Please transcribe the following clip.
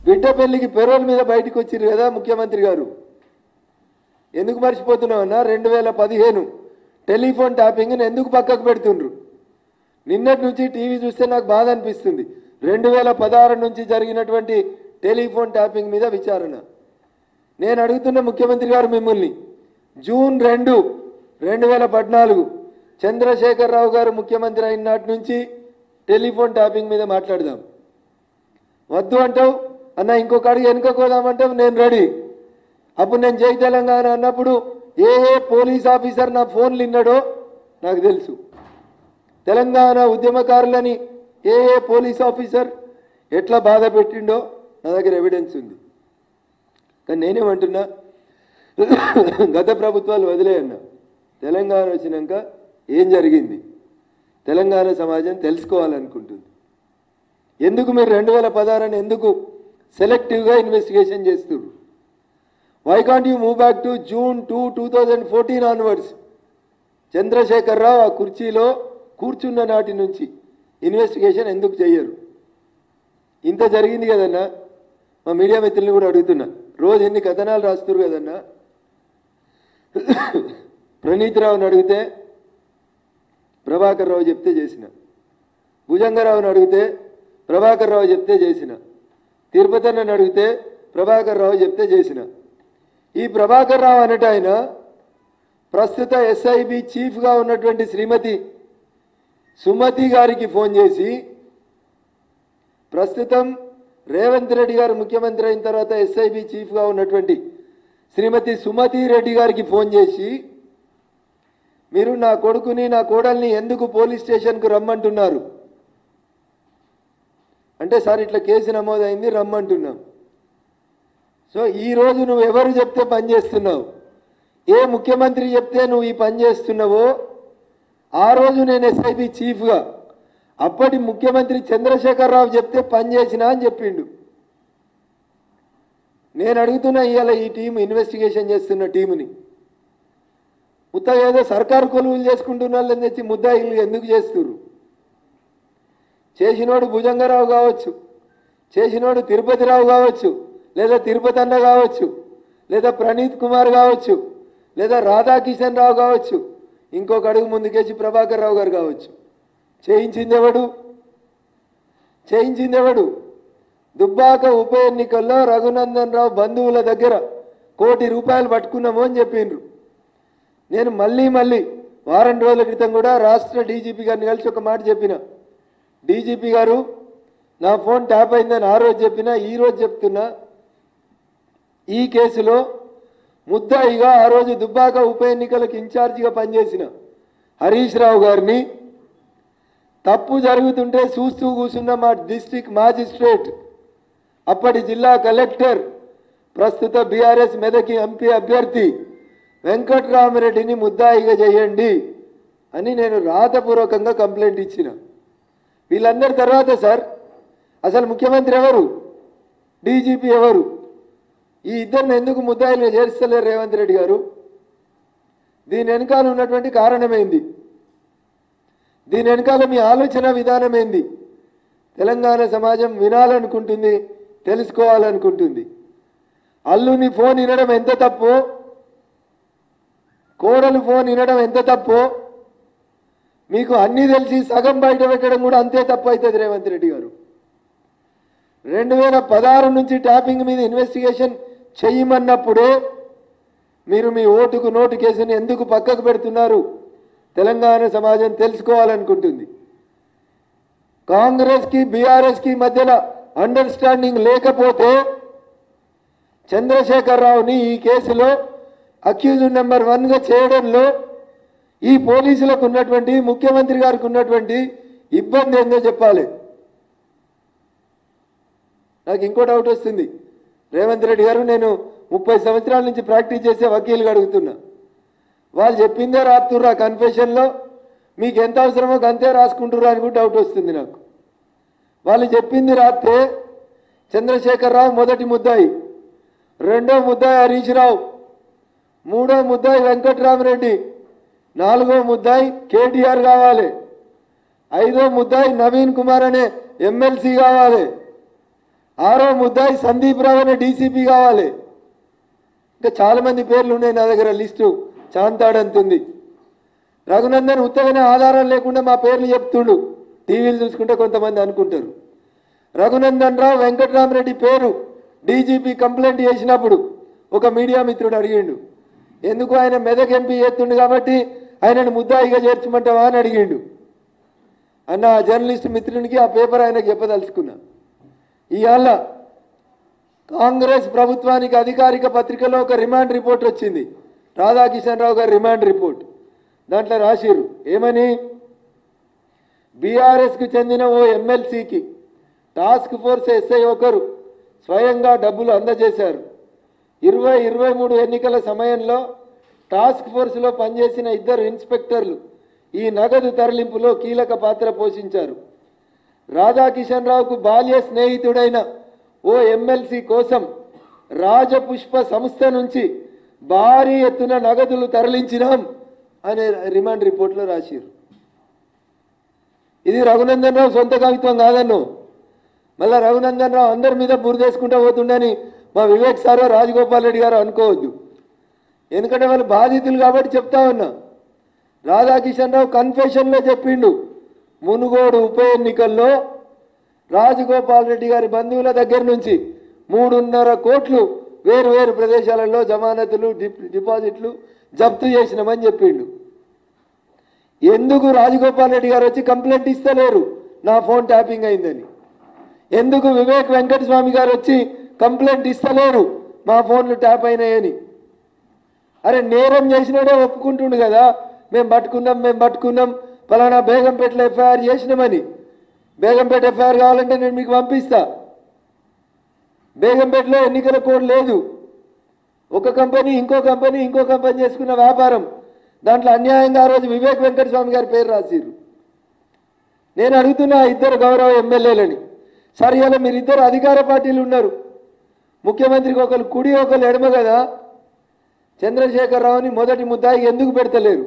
బిడ్డ పెళ్లికి పెరోల్ మీద బయటకు వచ్చిరు కదా ముఖ్యమంత్రి గారు. ఎందుకు మర్చిపోతున్నామన్నా 2015 టెలిఫోన్ ట్యాపింగ్ని ఎందుకు పక్కకు పెడుతుండ్రు? నిన్నటి నుంచి టీవీ చూస్తే నాకు బాధ అనిపిస్తుంది. 2016 నుంచి జరిగినటువంటి టెలిఫోన్ ట్యాపింగ్ మీద విచారణ. నేను అడుగుతున్న ముఖ్యమంత్రి గారు మిమ్మల్ని, జూన్ 2, 2014 చంద్రశేఖరరావు గారు ముఖ్యమంత్రి అయిన నాటి నుంచి టెలిఫోన్ ట్యాపింగ్ మీద మాట్లాడదాం. వద్దు అంటావు అన్న, ఇంకొక అడిగి వెనుకపోదామంటావు, నేను రెడీ. అప్పుడు నేను జై తెలంగాణ అన్నప్పుడు ఏ పోలీస్ ఆఫీసర్ నా ఫోన్లు విన్నాడో నాకు తెలుసు. తెలంగాణ ఉద్యమకారులని ఏ పోలీస్ ఆఫీసర్ ఎట్లా బాధ పెట్టిండో నా దగ్గర ఎవిడెన్స్ ఉంది. కానీ నేనేమంటున్నా, గత ప్రభుత్వాలు వదిలేయన్నా, తెలంగాణ వచ్చినాక ఏం జరిగింది తెలంగాణ సమాజం తెలుసుకోవాలనుకుంటుంది. ఎందుకు మీరు 2016 ఎందుకు సెలెక్టివ్గా ఇన్వెస్టిగేషన్ చేస్తున్నారు? Why can't you move back to June 2, 2014 onwards? Chandrashekhar Rao ఆ కుర్చీలో కూర్చున్న నాటి నుంచి ఇన్వెస్టిగేషన్ ఎందుకు చేయరు? ఇంత జరిగింది కదన్నా. మా మీడియా మిత్రుల్ని కూడా అడుగుతున్నా, రోజు ఎన్ని కథనాలు రాస్తున్నారు కదన్నా. ప్రణీత్ రావుని అడిగితే ప్రభాకర్ రావు చెప్తే చేసిన, భుజంగరావుని అడిగితే ప్రభాకర్ రావు చెప్తే చేసిన, తిరుపతిని అడిగితే ప్రభాకర్ రావు చెప్తే చేసిన. ఈ ప్రభాకర్ రావు అన్నట్టు ఆయన ప్రస్తుత ఎస్ఐబి చీఫ్గా ఉన్నటువంటి శ్రీమతి సుమతి గారికి ఫోన్ చేసి, ప్రస్తుతం రేవంత్ రెడ్డి గారు ముఖ్యమంత్రి అయిన తర్వాత ఎస్ఐబి చీఫ్గా ఉన్నటువంటి శ్రీమతి సుమతి రెడ్డి గారికి ఫోన్ చేసి, మీరు నా కొడుకుని నా కోడల్ని ఎందుకు పోలీస్ స్టేషన్కు రమ్మంటున్నారు అంటే, సార్ ఇట్లా కేసు నమోదైంది రమ్మంటున్నాం. సో ఈరోజు నువ్వు ఎవరు చెప్తే పని చేస్తున్నావు, ఏ ముఖ్యమంత్రి చెప్తే నువ్వు ఈ పని చేస్తున్నావో ఆ రోజు నేను ఎస్ఐబి చీఫ్గా అప్పటి ముఖ్యమంత్రి చంద్రశేఖరరావు చెప్తే పని చేసినా అని చెప్పిండు. నేను అడుగుతున్నా, ఇవాళ ఈ టీం ఇన్వెస్టిగేషన్ చేస్తున్న టీముని ఉత్తగా ఏదో సర్కారు కొలువులు చేసుకుంటున్నాళ్ళని తెచ్చి ముద్దాయిలు ఎందుకు చేస్తున్నారు? చేసినోడు భుజంగరావు కావచ్చు, చేసినోడు తిరుపతిరావు కావచ్చు, లేదా తిరుపతి అన్న కావచ్చు, లేదా ప్రణీత్ కుమార్ కావచ్చు, లేదా రాధాకిషన్ రావు కావచ్చు, ఇంకొక అడుగు ముందుకేసి ప్రభాకర్ రావు గారు కావచ్చు. చేయించిందెవడు? దుబ్బాక ఉప ఎన్నికల్లో రఘునందన్ రావు బంధువుల దగ్గర ₹1 కోటి పట్టుకున్నాము అని చెప్పిండ్రు. నేను మళ్ళీ వారం రోజుల క్రితం కూడా రాష్ట్ర డీజీపీ గారిని కలిసి ఒక మాట చెప్పిన, డీజీపీ గారు నా ఫోన్ ట్యాప్ అయిందని ఆ రోజు చెప్పినా, ఈరోజు చెప్తున్నా, ఈ కేసులో ముద్దాయిగా ఆ రోజు దుబ్బాక ఉప ఎన్నికలకు ఇన్ఛార్జిగా పనిచేసిన హరీష్ రావు గారిని తప్పు జరుగుతుంటే చూస్తూ కూర్చున్న మా డిస్ట్రిక్ట్ మాజిస్ట్రేట్, అప్పటి జిల్లా కలెక్టర్, ప్రస్తుత బీఆర్ఎస్ మెదకి ఎంపీ అభ్యర్థి వెంకట్రామరెడ్డిని ముద్దాయిగా చేయండి అని నేను రాతపూర్వకంగా కంప్లైంట్ ఇచ్చిన. వీళ్ళందరి తర్వాత సార్ అసలు ముఖ్యమంత్రి ఎవరు, డీజీపీ ఎవరు? ఈ ఇద్దరిని ఎందుకు ముద్దాయిలుగా చేర్చలేరు రేవంత్ రెడ్డి గారు? దీని వెనకాల ఉన్నటువంటి కారణమేంది? దీని వెనకాల మీ ఆలోచన విధానం ఏంది? తెలంగాణ సమాజం వినాలనుకుంటుంది, తెలుసుకోవాలనుకుంటుంది. అల్లుని ఫోన్ వినడం ఎంత తప్పో, కోడలు ఫోన్ వినడం ఎంత తప్పో మీకు అన్నీ తెలిసి సగం బయట పెట్టడం కూడా అంతే తప్పు అవుతుంది రేవంత్ రెడ్డి గారు. 2016 నుంచి ట్యాపింగ్ మీద ఇన్వెస్టిగేషన్ చేయమన్నప్పుడే మీరు మీ ఓటుకు నోటు కేసుని ఎందుకు పక్కకు పెడుతున్నారు? తెలంగాణ సమాజం తెలుసుకోవాలనుకుంటుంది. కాంగ్రెస్కి బీఆర్ఎస్కి మధ్యలో అండర్స్టాండింగ్ లేకపోతే చంద్రశేఖరరావుని ఈ కేసులో అక్యూజ్డ్ నెంబర్ 1గా చేయడంలో ఈ పోలీసులకు ఉన్నటువంటి, ముఖ్యమంత్రి గారికి ఉన్నటువంటి ఇబ్బంది ఏందో చెప్పాలి. నాకు ఇంకో డౌట్ వస్తుంది, రేవంత్ రెడ్డి గారు, నేను 30 సంవత్సరాల నుంచి ప్రాక్టీస్ చేసే వకీలుగా అడుగుతున్నా, వాళ్ళు చెప్పిందే రాస్తుర్రా కన్ఫెషన్లో, మీకు ఎంత అవసరమో అంతే రాసుకుంటుర్రా అని కూడా డౌట్ వస్తుంది నాకు. వాళ్ళు చెప్పింది రాస్తే చంద్రశేఖరరావు మొదటి ముద్దాయి, రెండో ముద్దాయి హరీష్ రావు, మూడో ముద్దాయి వెంకట్రామరెడ్డి, నాలుగో ముద్దాయి కేటీఆర్ కావాలి, ఐదో ముద్దాయి నవీన్ కుమార్ అనే ఎమ్మెల్సీ కావాలి, ఆరో ముద్దాయి సందీప్ రావు అనే డీసీపీ కావాలి. ఇంకా చాలామంది పేర్లు ఉన్నాయి నా దగ్గర, లిస్టు చాంతాడంతుంది. రఘునందన్ ఉత్తగానే ఆధారం లేకుండా మా పేర్లు చెప్తుండు, టీవీలు చూసుకుంటే కొంతమంది అనుకుంటారు. రఘునందన్ రావు వెంకట్రామరెడ్డి పేరు డీజీపీ కంప్లైంట్ చేసినప్పుడు ఒక మీడియా మిత్రుడు అడిగిండు, ఎందుకు ఆయన మెదక్ ఎంపీ చేస్తుండు కాబట్టి ఆయనను ముద్దాయిగా చేర్చమంటావా అని అడిగిండు. అన్న ఆ జర్నలిస్ట్ మిత్రునికి ఆ పేపర్ ఆయనకు చెప్పదలుచుకున్నా. ఇవాళ కాంగ్రెస్ ప్రభుత్వానికి అధికారిక పత్రికలో ఒక రిమాండ్ రిపోర్ట్ వచ్చింది, రాధాకిషన్ రావు గారి రిమాండ్ రిపోర్ట్. దాంట్లో రాసిరు ఏమని, బీఆర్ఎస్కు చెందిన ఓ ఎమ్మెల్సీకి టాస్క్ ఫోర్స్ ఎస్ఐ ఒకరు స్వయంగా డబ్బులు అందజేశారు. 2023 ఎన్నికల సమయంలో టాస్క్ ఫోర్స్లో పనిచేసిన 2 ఇన్స్పెక్టర్లు ఈ నగదు తరలింపులో కీలక పాత్ర పోషించారు. రాధాకిషన్ రావుకు బాల్య స్నేహితుడైన ఓ ఎమ్మెల్సీ కోసం రాజపుష్ప సంస్థ నుంచి భారీ ఎత్తున నగదులు తరలించినాం అనే రిమాండ్ రిపోర్ట్లో రాశారు. ఇది రఘునందన్ రావు సొంత కవిత్వం కాదన్ను. మళ్ళీ రఘునందన్ రావు అందరి మీద బురదేసుకుంటూ పోతుండని మా వివేక్ సారో రాజగోపాల్ రెడ్డి గారు అనుకోవద్దు. ఎందుకంటే వాళ్ళు బాధితులు కాబట్టి చెప్తా ఉన్నా. రాధాకిషన్ రావు కన్ఫెషన్లో చెప్పిండు, మునుగోడు ఉప ఎన్నికల్లో రాజగోపాల్ రెడ్డి గారి బంధువుల దగ్గర నుంచి 3.5 కోట్లు వేరు వేరు ప్రదేశాలలో జమానతులు డిపాజిట్లు జప్తు చేసినామని చెప్పిండు. ఎందుకు రాజగోపాల్ రెడ్డి గారు వచ్చి కంప్లైంట్ ఇస్తలేరు నా ఫోన్ ట్యాపింగ్ అయిందని? ఎందుకు వివేక్ వెంకటస్వామి గారు వచ్చి కంప్లైంట్ ఇస్తలేరు మా ఫోన్లు ట్యాప్ అయినాయని? అరే నేరం చేసినాడే ఒప్పుకుంటుండు కదా, మేము పట్టుకున్నాం ఫలానా బేగంపేటలో ఎఫ్ఐఆర్ చేసినామని. బేగంపేట ఎఫ్ఐఆర్ కావాలంటే నేను మీకు పంపిస్తా. బేగంపేటలో ఎన్నికల కోడ్ లేదు. ఒక కంపెనీ ఇంకో కంపెనీ చేసుకున్న వ్యాపారం, దాంట్లో అన్యాయంగా ఆ రోజు వివేక్ వెంకటస్వామి గారి పేరు రాసిరు. నేను అడుగుతున్నా 2 గౌరవ ఎమ్మెల్యేలని, సరే అలా మీరిద్దరు అధికార పార్టీలు ఉన్నారు, ముఖ్యమంత్రికి ఒకరు కుడి ఒకరు ఎడమ కదా, చంద్రశేఖర్ రావుని మొదటి ముద్దాయి ఎందుకు పెడతలేరు?